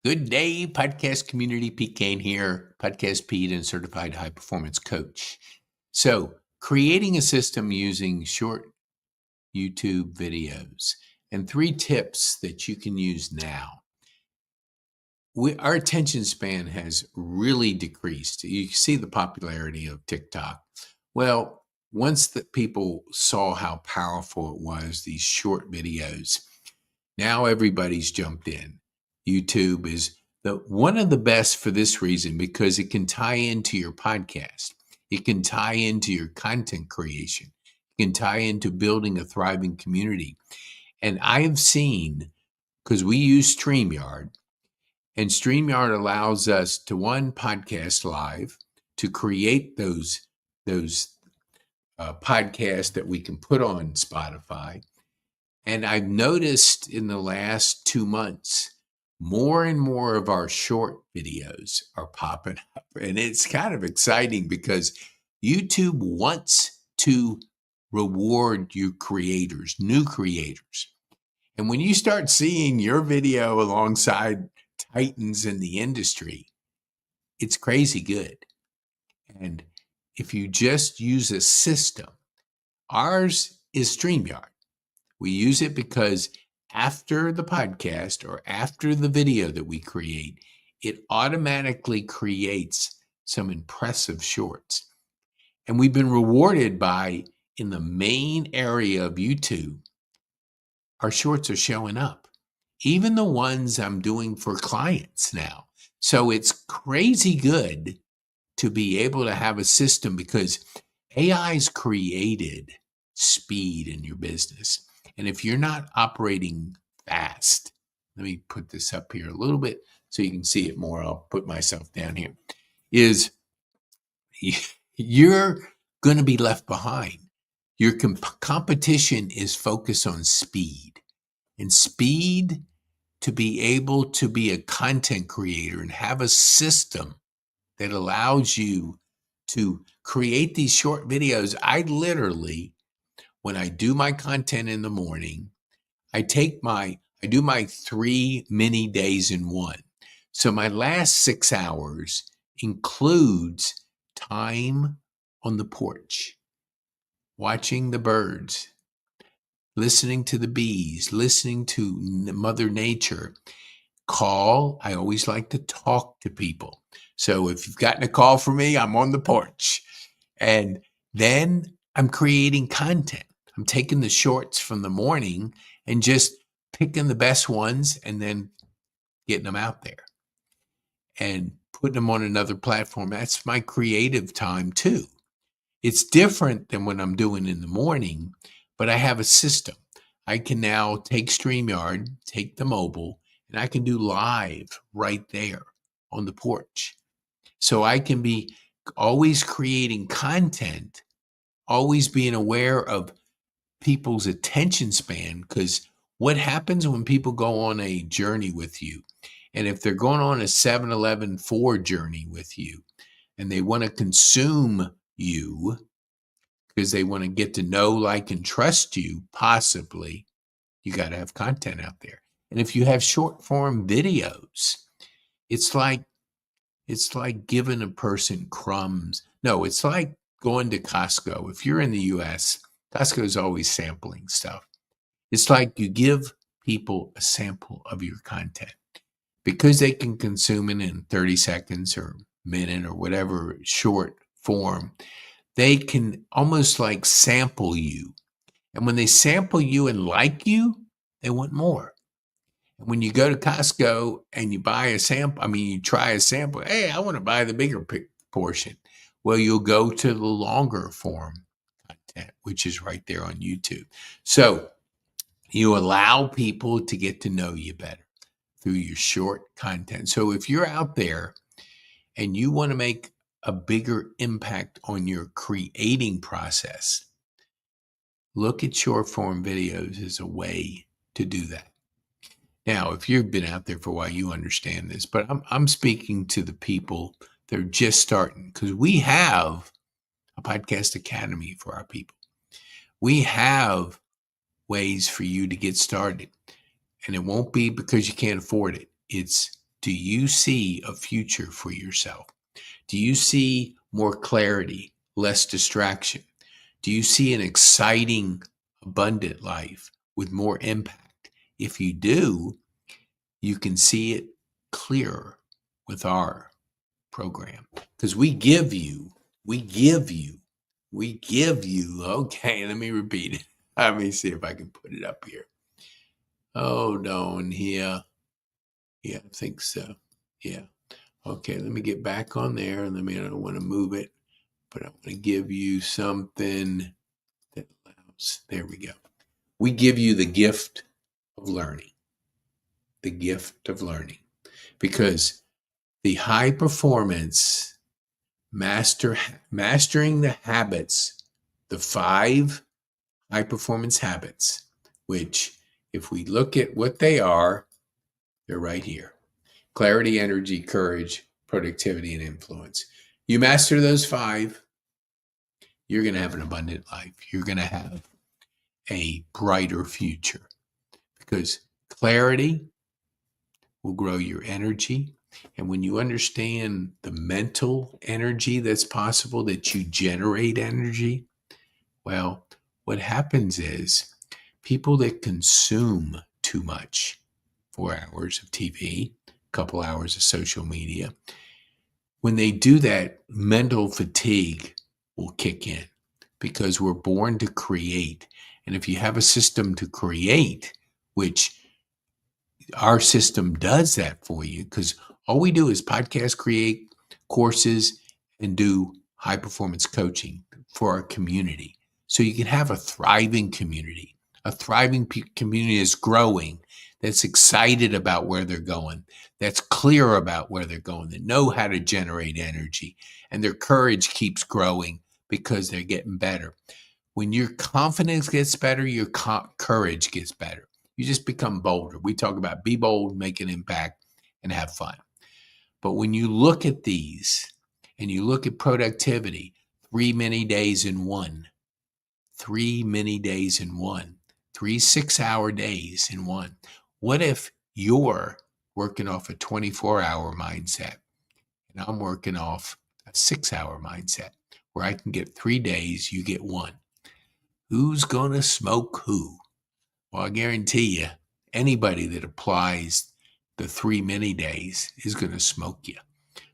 Good day, podcast community. Pete Kane here, podcast Pete and certified high performance coach. So, creating a system using short YouTube videos and 3 tips that you can use now. Our attention span has really decreased. You see the popularity of TikTok. Well, once the people saw how powerful it was, these short videos, now everybody's jumped in. YouTube is one of the best for this reason because it can tie into your podcast. It can tie into your content creation. It can tie into building a thriving community. And I have seen, because we use StreamYard, and StreamYard allows us to podcast live, to create those podcasts that we can put on Spotify. And I've noticed in the last 2 months, more and more of our short videos are popping up. And it's kind of exciting because YouTube wants to reward you creators, new creators. And when you start seeing your video alongside titans in the industry, it's crazy good. And if you just use a system, ours is StreamYard. We use it because after the podcast or after the video that we create, it automatically creates some impressive shorts. And we've been rewarded by, in the main area of YouTube, our shorts are showing up, even the ones I'm doing for clients now. So it's crazy good to be able to have a system because AI's created speed in your business. And if you're not operating fast, let me put this up here a little bit so you can see it more. I'll put myself down here. You're going to be left behind. Your competition is focused on speed. And speed, to be able to be a content creator and have a system that allows you to create these short videos. I literally, when I do my content in the morning, I do my 3 mini days in one. So my last 6 hours includes time on the porch, watching the birds, listening to the bees, listening to Mother Nature. I always like to talk to people. So if you've gotten a call from me, I'm on the porch. And then I'm creating content. I'm taking the shorts from the morning and just picking the best ones and then getting them out there and putting them on another platform. That's my creative time too. It's different than what I'm doing in the morning, but I have a system. I can now take StreamYard, take the mobile, and I can do live right there on the porch. So I can be always creating content, always being aware of people's attention span, because what happens when people go on a journey with you, and if they're going on a 7-Eleven 4 journey with you, and they want to consume you because they want to get to know, like, and trust you, possibly, you got to have content out there. And if you have short form videos, it's like giving a person crumbs. No, it's like going to Costco. If you're in the US, Costco is always sampling stuff. It's like you give people a sample of your content because they can consume it in 30 seconds or minute or whatever short form. They can almost like sample you. And when they sample you and like you, they want more. And when you go to Costco and you buy you try a sample, hey, I want to buy the bigger portion. Well, you'll go to the longer form content, which is right there on YouTube. So you allow people to get to know you better through your short content. So if you're out there and you want to make a bigger impact on your creating process, look at short form videos as a way to do that. Now, if you've been out there for a while, you understand this, but I'm speaking to the people that are just starting, because we have a podcast academy for our people. We have ways for you to get started, and it won't be because you can't afford it. It's Do you see a future for yourself? Do you see more clarity, less distraction? Do you see an exciting, abundant life with more impact? If you do, you can see it clearer with our program because okay, let me repeat it. Let me see if I can put it up here. Hold on here. Yeah, I think so. Yeah. Okay, let me get back on there and I don't want to move it, but I want to give you something that allows. There we go. We give you the gift of learning. The gift of learning. Because the high performance mastering the habits, the 5 high performance habits, which if we look at what they are, they're right here. Clarity, energy, courage, productivity, and influence. You master those 5, you're going to have an abundant life. You're going to have a brighter future because clarity will grow your energy. And when you understand the mental energy that's possible, that you generate energy, well, what happens is people that consume too much, 4 hours of TV, a couple hours of social media, when they do that, mental fatigue will kick in because we're born to create. And if you have a system to create, which our system does that for you, because all we do is podcast, create courses, and do high performance coaching for our community. So you can have a thriving community. A thriving community is growing, that's excited about where they're going, that's clear about where they're going, that know how to generate energy, and their courage keeps growing because they're getting better. When your confidence gets better, your courage gets better. You just become bolder. We talk about be bold, make an impact, and have fun. But when you look at these and you look at productivity, 3 mini days in one, 3 mini days in one, 3 6-hour days in one. What if you're working off a 24-hour mindset and I'm working off a 6-hour mindset where I can get 3 days, you get 1? Who's going to smoke who? Well, I guarantee you, anybody that applies the 3 mini days is going to smoke you.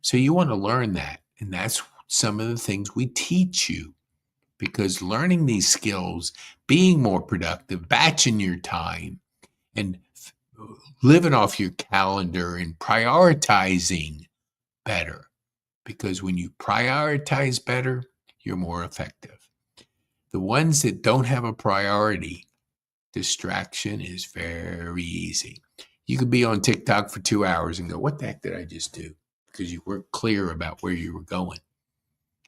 So you want to learn that. And that's some of the things we teach you, because learning these skills, being more productive, batching your time, and living off your calendar and prioritizing better. Because when you prioritize better, you're more effective. The ones that don't have a priority, distraction is very easy. You could be on TikTok for 2 hours and go, what the heck did I just do? Because you weren't clear about where you were going.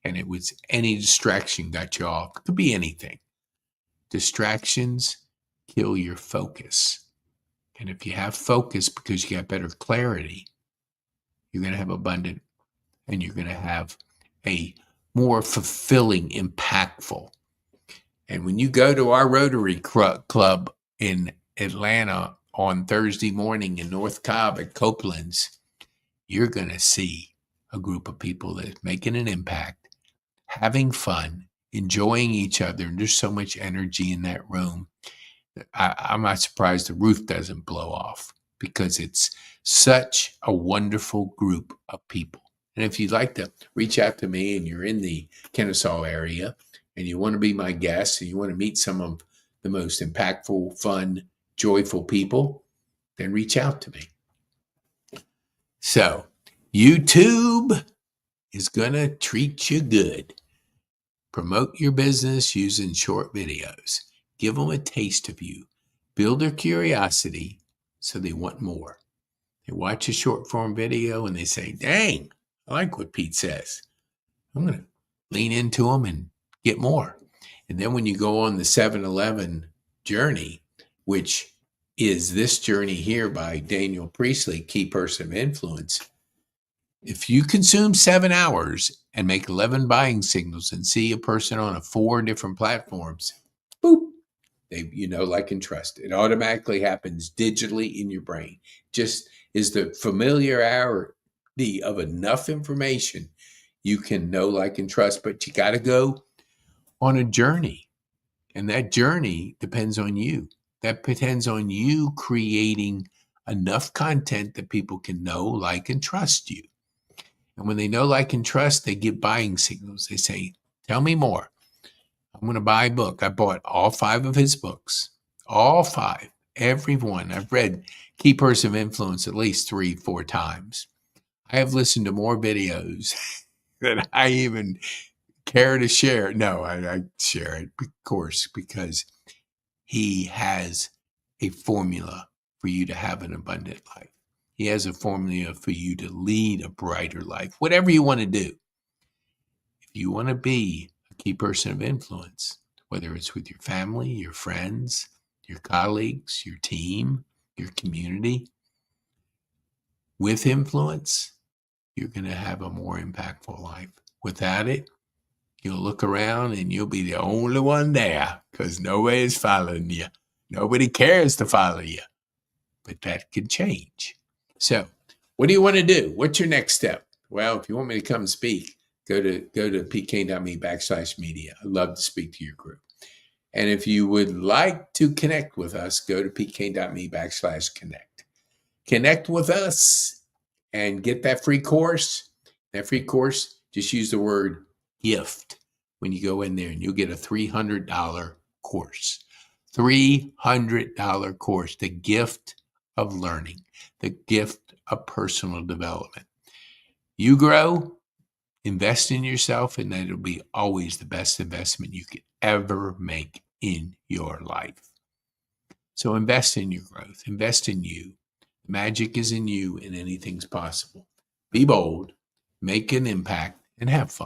And it was any distraction got you off. It could be anything. Distractions kill your focus. And if you have focus because you got better clarity, you're going to have abundant, and you're going to have a more fulfilling, impactful. And when you go to our Rotary Club in Atlanta on Thursday morning in North Cobb at Copeland's, you're going to see a group of people that's making an impact, having fun, enjoying each other. And there's so much energy in that room. I'm not surprised the roof doesn't blow off, because it's such a wonderful group of people. And if you'd like to reach out to me and you're in the Kennesaw area and you want to be my guest and you want to meet some of the most impactful, fun, joyful people, then reach out to me. So YouTube is going to treat you good. Promote your business using short videos. Give them a taste of you. Build their curiosity so they want more. They watch a short form video and they say, dang, I like what Pete says. I'm going to lean into them and get more. And then when you go on the 7-Eleven journey, which is this journey here by Daniel Priestley, Key Person of Influence, if you consume 7 hours and make 11 buying signals and see a person on 4 different platforms, boop, they, like and trust. It automatically happens digitally in your brain. Just is the familiarity of enough information you can know, like, and trust. But you got to go on a journey. And that journey depends on you. That depends on you creating enough content that people can know, like, and trust you. And when they know, like, and trust, they give buying signals. They say, tell me more. I'm going to buy a book. I bought all 5 of his books, all 5, every one. I've read Key Person of Influence at least 3, 4 times. I have listened to more videos than I even care to share. No, I share it, of course, because he has a formula for you to have an abundant life. He has a formula for you to lead a brighter life, whatever you want to do. If you want to be a key person of influence, whether it's with your family, your friends, your colleagues, your team, your community, with influence, you're going to have a more impactful life. Without it, you'll look around and you'll be the only one there because nobody's following you. Nobody cares to follow you. But that could change. So, what do you want to do? What's your next step? Well, if you want me to come speak, go to pk.me/media. I'd love to speak to your group. And if you would like to connect with us, go to pk.me/connect. Connect with us and get that free course. That free course, just use the word gift when you go in there, and you'll get a $300 course. $300 course, the gift of learning, the gift of personal development. You grow, invest in yourself, and that'll be always the best investment you could ever make in your life. So invest in your growth, invest in you. The magic is in you, and anything's possible. Be bold, make an impact, and have fun.